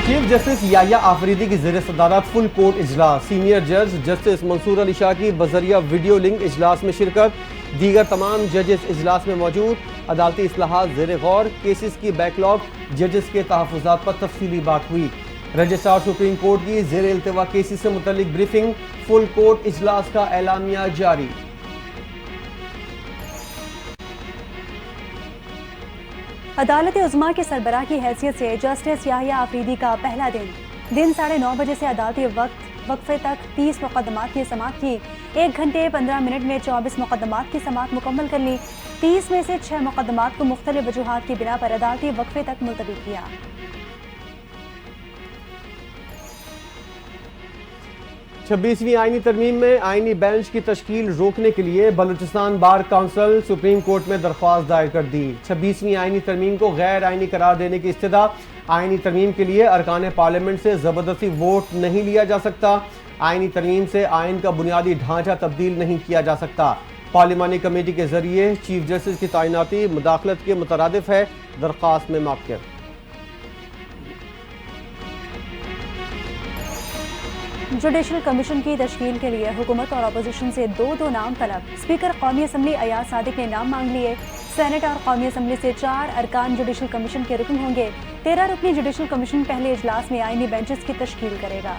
Chief justice یحییٰ آفریدی کی زیر صدارت فل کورٹ اجلاس، سینئر جج جسٹس منصور علی شاہ کی بذریعہ ویڈیو لنک اجلاس میں شرکت، دیگر تمام ججز اجلاس میں موجود، عدالتی اصلاحات زیر غور، کیسز کی بیک لاگ، ججز کے تحفظات پر تفصیلی بات ہوئی، رجسٹرار سپریم کورٹ کی زیر التوا کیسز سے متعلق بریفنگ، فل کورٹ اجلاس کا اعلامیہ جاری۔ عدالت عظمیٰ کے سربراہ کی حیثیت سے جسٹس یحییٰ آفریدی کا پہلا دن 9:30 بجے سے عدالتی وقفے تک 30 مقدمات کی سماعت کی، 1 گھنٹے 15 منٹ میں 24 مقدمات کی سماعت مکمل کر لی، 30 میں سے 6 مقدمات کو مختلف وجوہات کی بنا پر عدالتی وقفے تک ملتوی کیا۔ 26ویں آئینی ترمیم میں آئینی بینچ کی تشکیل روکنے کے لیے Balochistan bar council supreme court میں درخواست دائر کر دی۔ 26ویں آئینی ترمیم کو غیر آئینی قرار دینے کی استدعا، آئینی ترمیم کے لیے ارکان پارلیمنٹ سے زبردستی ووٹ نہیں لیا جا سکتا، آئینی ترمیم سے آئین کا بنیادی ڈھانچہ تبدیل نہیں کیا جا سکتا، پارلیمانی کمیٹی کے ذریعے چیف جسٹس کی تعیناتی مداخلت کے مترادف ہے، درخواست میں موقف۔ جوڈیشل کمیشن کی تشکیل کے لیے حکومت اور اپوزیشن سے دو نام طلب، اسپیکر قومی اسمبلی ایاز صادق نے نام مانگ لیے، سینٹ اور قومی اسمبلی سے 4 ارکان جوڈیشل کمیشن کے رکن ہوں گے، 13 رکنی جوڈیشل کمیشن پہلے اجلاس میں آئینی بینچز کی تشکیل کرے گا۔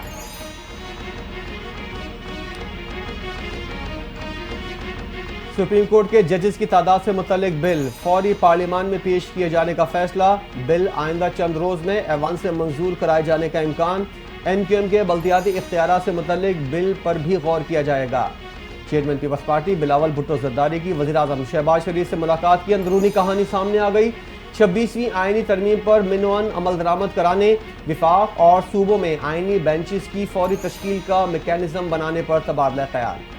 سپریم کورٹ کے ججز کی تعداد سے متعلق بل فوری پارلیمان میں پیش کیے جانے کا فیصلہ، بل آئندہ چند روز میں ایوان سے منظور کرائے جانے کا امکان، ایم کیو ایم کے بلدیاتی اختیارات سے متعلق بل پر بھی غور کیا جائے گا۔ چیئرمین پیپلز پارٹی بلاول بھٹو زرداری کی وزیر اعظم شہباز شریف سے ملاقات کی اندرونی کہانی سامنے آ گئی، 26ویں آئینی ترمیم پر منوان عمل درآمد کرانے، وفاق اور صوبوں میں آئینی بینچز کی فوری تشکیل کا میکینزم بنانے پر تبادلہ خیال۔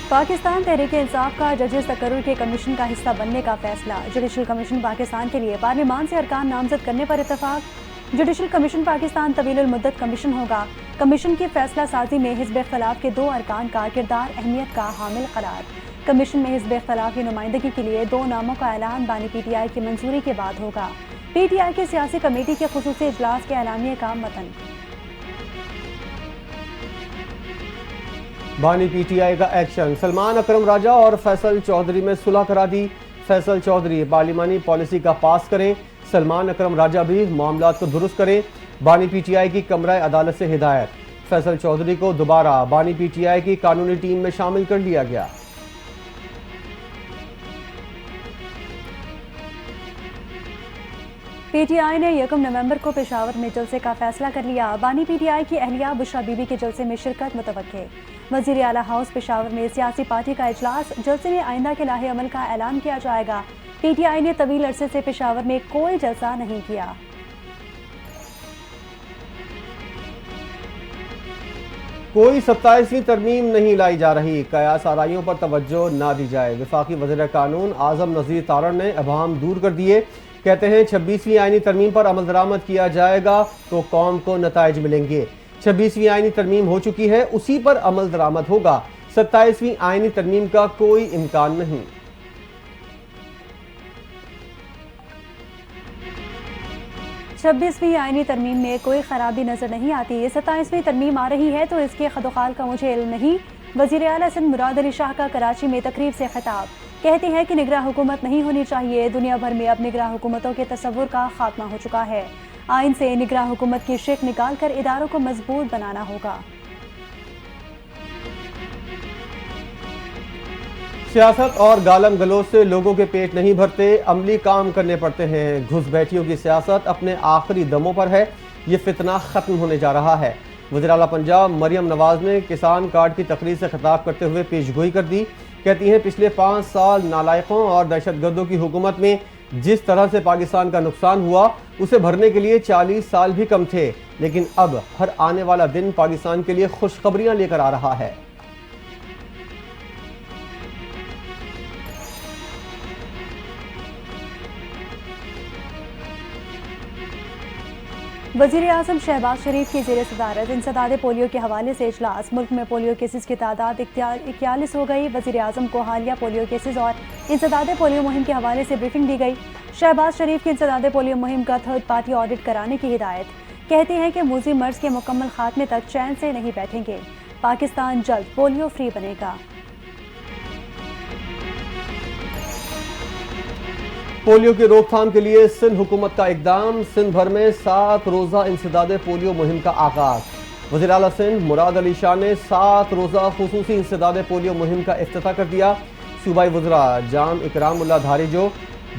پاکستان تحریک انصاف کا ججز تقرر کے کمیشن کا حصہ بننے کا فیصلہ، جوڈیشل کمیشن پاکستان کے لیے پارلیمان سے ارکان نامزد کرنے پر اتفاق، جوڈیشل کمیشن پاکستان طویل المدت کمیشن ہوگا، کمیشن کی فیصلہ سازی میں حزب اختلاف کے 2 ارکان کا کردار اہمیت کا حامل قرار، کمیشن میں حزب اختلاف کی نمائندگی کے لیے 2 ناموں کا اعلان بانی پی ٹی آئی کی منظوری کے بعد ہوگا، پی ٹی آئی کی سیاسی کمیٹی کے خصوصی اجلاس کے اعلامیے کا متن۔ بانی پی ٹی آئی کا ایکشن، سلمان اکرم راجہ اور فیصل چودھری میں صلح کرا دی، فیصل چودھری پارلیمانی پالیسی کا پاس کریں، سلمان اکرم راجہ بھی معاملات کو درست کریں، بانی پی ٹی آئی کی کمرہ عدالت سے ہدایت، فیصل چودھری کو دوبارہ بانی پی ٹی آئی کی قانونی ٹیم میں شامل کر لیا گیا۔ پی ٹی آئی نے 1 نومبر کو پشاور میں جلسے کا فیصلہ کر لیا، بانی پی ٹی آئی کی اہلیہ بشرا بی بی کے جلسے میں شرکت متوقع، وزیر اعلیٰ ہاؤس پشاور میں سیاسی پارٹی کا اجلاس، جلسے میں آئندہ کے لاہے عمل کا اعلان کیا جائے گا، پی ٹی آئی نے طویل عرصے سے پشاور میں کوئی جلسہ نہیں کیا۔ کوئی 27ویں ترمیم نہیں لائی جا رہی، قیاس آرائیوں پر توجہ نہ دی جائے، وفاقی وزیر قانون اعظم نذیر تارڑ نے ابہام دور کر دیے، کہتے ہیں 26ویں آئینی ترمیم پر عمل درآمد کیا جائے گا تو قوم کو نتائج ملیں گے، 26ویں آئینی ترمیم ہو چکی ہے، اسی پر عمل درآمد ہوگا، 27ویں آئینی ترمیم کا کوئی امکان نہیں۔ چھبیسویں آئینی ترمیم میں کوئی خرابی نظر نہیں آتی، 27ویں ترمیم آ رہی ہے تو اس کے خدوخال کا مجھے علم نہیں، وزیر اعلیٰ سندھ مراد علی شاہ کا کراچی میں تقریب سے خطاب، کہتے ہیں کہ نگراں حکومت نہیں ہونی چاہیے، دنیا بھر میں اب نگراں حکومتوں کے تصور کا خاتمہ ہو چکا ہے، آئین سے نگراں حکومت کی شک نکال کر اداروں کو مضبوط بنانا ہوگا۔ سیاست اور گالم گلوچ سے لوگوں کے پیٹ نہیں بھرتے، عملی کام کرنے پڑتے ہیں، گھس بیٹھیوں کی سیاست اپنے آخری دموں پر ہے، یہ فتنہ ختم ہونے جا رہا ہے، وزیر اعلیٰ پنجاب مریم نواز نے کسان کارڈ کی تقریر سے خطاب کرتے ہوئے پیش گوئی کر دی، کہتی ہیں پچھلے 5 سال نالائقوں اور دہشت گردوں کی حکومت میں جس طرح سے پاکستان کا نقصان ہوا اسے بھرنے کے لیے 40 سال بھی کم تھے، لیکن اب ہر آنے والا دن پاکستان کے لیے خوشخبریاں لے کر آ رہا ہے۔ وزیر اعظم شہباز شریف کی زیر صدارت انسداد پولیو کے حوالے سے اجلاس، ملک میں پولیو کیسز کی تعداد 41 ہو گئی، وزیر اعظم کو حالیہ پولیو کیسز اور انسداد پولیو مہم کے حوالے سے بریفنگ دی گئی، شہباز شریف کی انسداد پولیو مہم کا تھرڈ پارٹی آڈٹ کرانے کی ہدایت، کہتے ہیں کہ موذی مرض کے مکمل خاتمے تک چین سے نہیں بیٹھیں گے، پاکستان جلد پولیو فری بنے گا۔ پولیو کی روک تھام کے لیے سندھ حکومت کا اقدام، سندھ بھر میں 7 روزہ انسداد پولیو مہم کا آغاز۔ وزیر اعلیٰ سندھ مراد علی شاہ نے 7 روزہ خصوصی انسداد پولیو مہم کا افتتاح کر دیا۔ صوبائی وزراء جام اکرام اللہ دھاریجو،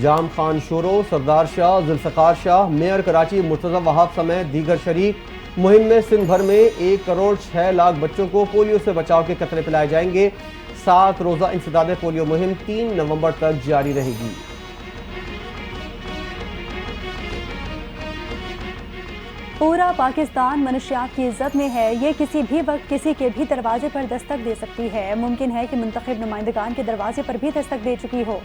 جام خان شورو، سردار شاہ، ذوالفقار شاہ، میئر کراچی مرتضی وہاب سمیت دیگر شریک۔ مہم میں سندھ بھر میں 1,06,00,000 بچوں کو پولیو سے بچاؤ کے قطرے پلائے جائیں گے۔ 7 روزہ انسداد پولیو مہم 3 نومبر تک جاری رہے گی۔ پورا پاکستان منشیات کی عزت میں ہے، یہ کسی بھی وقت کسی کے بھی دروازے پر دستک دے سکتی ہے، ممکن ہے کہ منتخب نمائندگان کے دروازے پر بھی دستک دے چکی ہو۔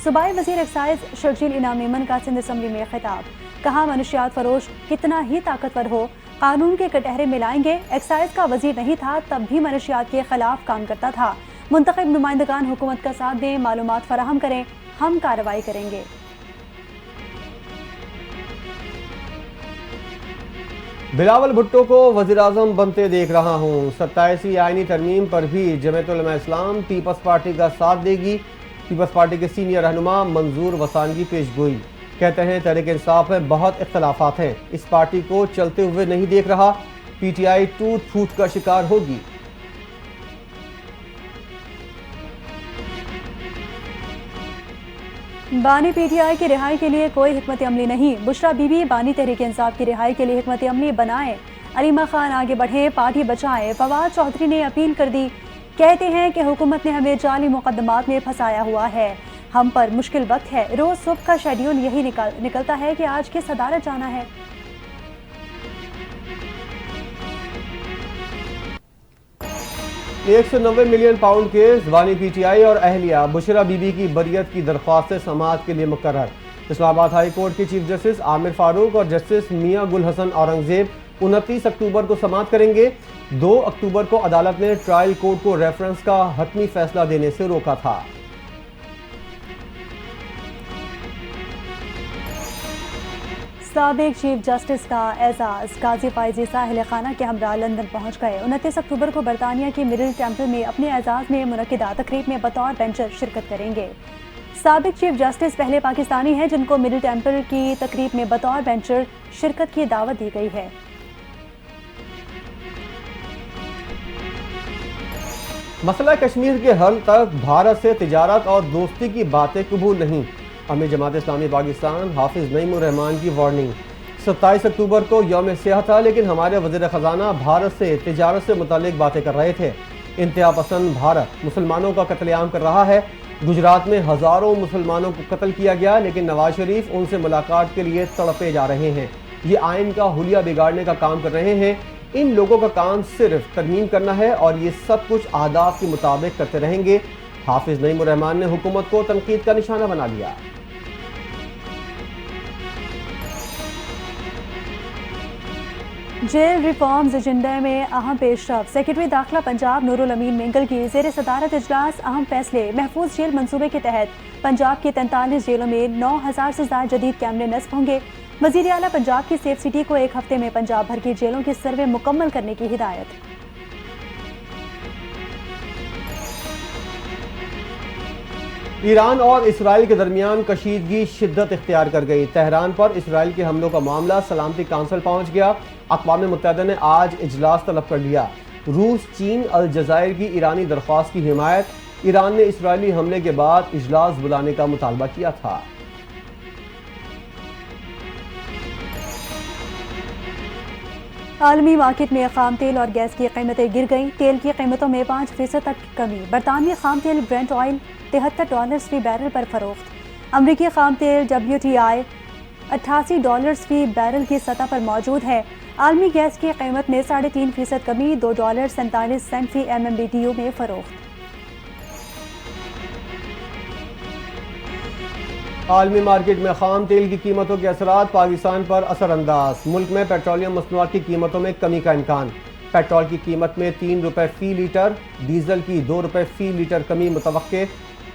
صوبائی وزیر ایکسائز شرجیل انعام ایمن کا سندھ اسمبلی میں خطاب، کہا منشیات فروش کتنا ہی طاقتور ہو قانون کے کٹہرے میں لائیں گے، ایکسائز کا وزیر نہیں تھا تب بھی منشیات کے خلاف کام کرتا تھا، منتخب نمائندگان حکومت کا ساتھ دیں، معلومات فراہم کریں، ہم کارروائی کریں گے۔ بلاول بھٹو کو وزیراعظم بنتے دیکھ رہا ہوں، 27ویں آئینی ترمیم پر بھی جمعیت علماء اسلام پیپلز پارٹی کا ساتھ دے گی۔ پیپلز پارٹی کے سینئر رہنما منظور وسانگی پیش گوئی، کہتے ہیں تحریک انصاف میں بہت اختلافات ہیں، اس پارٹی کو چلتے ہوئے نہیں دیکھ رہا، پی ٹی آئی ٹوٹ پھوٹ کا شکار ہوگی۔ بانی پی ٹی آئی کی رہائی کے لیے کوئی حکمت عملی نہیں، بشرا بی بی بانی تحریک انصاف کی رہائی کے لیے حکمت عملی بنائیں، علیمہ خان آگے بڑھیں، پارٹی بچائیں۔ فواد چودھری نے اپیل کر دی، کہتے ہیں کہ حکومت نے ہمیں جعلی مقدمات میں پھنسایا ہوا ہے، ہم پر مشکل وقت ہے، روز صبح کا شیڈیول یہی نکلتا ہے کہ آج کس عدالت جانا ہے۔ 190 ملین پاؤنڈ کیس، بانی پی ٹی آئی اور اہلیہ بشرا بی بی کی بریت کی درخواست سماعت کے لیے مقرر۔ اسلام آباد ہائی کورٹ کے چیف جسٹس عامر فاروق اور جسٹس میاں گل حسن اورنگزیب 29 اکتوبر کو سماعت کریں گے۔ 2 اکتوبر کو عدالت نے ٹرائل کورٹ کو ریفرنس کا حتمی فیصلہ دینے سے روکا تھا۔ سابق چیف جسٹس کا اعزاز، قاضی فائزی ساحل خانہ کے ہمراہ لندن پہنچ گئے۔ 29 اکتوبر کو برطانیہ کے مڈل ٹیمپل میں اپنے اعزاز میں منعقدہ تقریب میں بطور بینچر شرکت کریں گے۔ سابق چیف جسٹس پہلے پاکستانی ہیں جن کو مڈل ٹیمپل کی تقریب میں بطور بینچر شرکت کی دعوت دی گئی ہے۔ مسئلہ کشمیر کے حل تک بھارت سے تجارت اور دوستی کی باتیں قبول نہیں، امیر جماعت اسلامی پاکستان حافظ نعیم الرحمان کی وارننگ۔ 27 اکتوبر کو یوم سیاہ تھا لیکن ہمارے وزیر خزانہ بھارت سے تجارت سے متعلق باتیں کر رہے تھے۔ انتہا پسند بھارت مسلمانوں کا قتل عام کر رہا ہے، گجرات میں ہزاروں مسلمانوں کو قتل کیا گیا لیکن نواز شریف ان سے ملاقات کے لیے تڑپے جا رہے ہیں، یہ آئین کا حلیہ بگاڑنے کا کام کر رہے ہیں۔ ان لوگوں کا کام صرف ترمیم کرنا ہے اور یہ سب کچھ آداب کے مطابق کرتے رہیں گے۔ حافظ نعیم الرحمان نے حکومت کو تنقید کا نشانہ بنا لیا۔ جیل ریفارمز ایجنڈے میں اہم پیش رفت، سیکرٹری داخلہ پنجاب نور الامین مینگل کی زیر صدارت اجلاس، اہم فیصلے۔ محفوظ جیل منصوبے کے تحت پنجاب کی 43 جیلوں میں 9,000 سے زائد جدید کیمرے نصب ہوں گے۔ وزیر اعلیٰ پنجاب کی سیف سٹی کو 1 ہفتے میں پنجاب بھر کی جیلوں کی سروے مکمل کرنے کی ہدایت۔ ایران اور اسرائیل کے درمیان کشیدگی شدت اختیار کر گئی، تہران پر اسرائیل کے حملوں کا معاملہ سلامتی کونسل پہنچ گیا۔ اقوام متحدہ نے آج اجلاس طلب کر لیا۔ روس، چین، الجزائر کی ایرانی درخواست کی حمایت، ایران نے اسرائیلی حملے کے بعد اجلاس بلانے کا مطالبہ کیا تھا۔ عالمی مارکیٹ میں خام تیل اور گیس کی قیمتیں گر گئیں، تیل کی قیمتوں میں 5% تک کمی، برطانوی خام تیل برنٹ آئل $73 فی بیرل پر فروخت، امریکی خام تیل WTI $88 فی بیرل کی سطح پر موجود ہے۔ عالمی گیس کی قیمت میں 3.5% کمی، $2.47 فی MMBTU میں فروخت۔ عالمی مارکیٹ میں خام تیل کی قیمتوں کے اثرات پاکستان پر اثر انداز، ملک میں پیٹرولیم مصنوعات کی قیمتوں میں کمی کا امکان، پیٹرول کی قیمت میں $3 فی لیٹر، ڈیزل کی $2 فی لیٹر کمی متوقع،